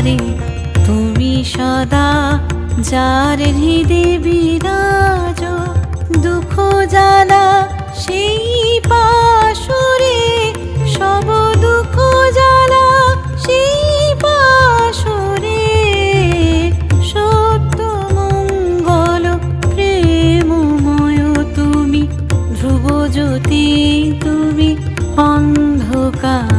পারে তুমি সদা যার হৃদে বিরাজ। দুঃখ জ্বালা সেই পাশরে, সব দুঃখ জ্বালা সেই পাশরে। সত্য মঙ্গল প্রেমময় তুমি, ধ্রুবজ্যোতি তুমি অন্ধকার।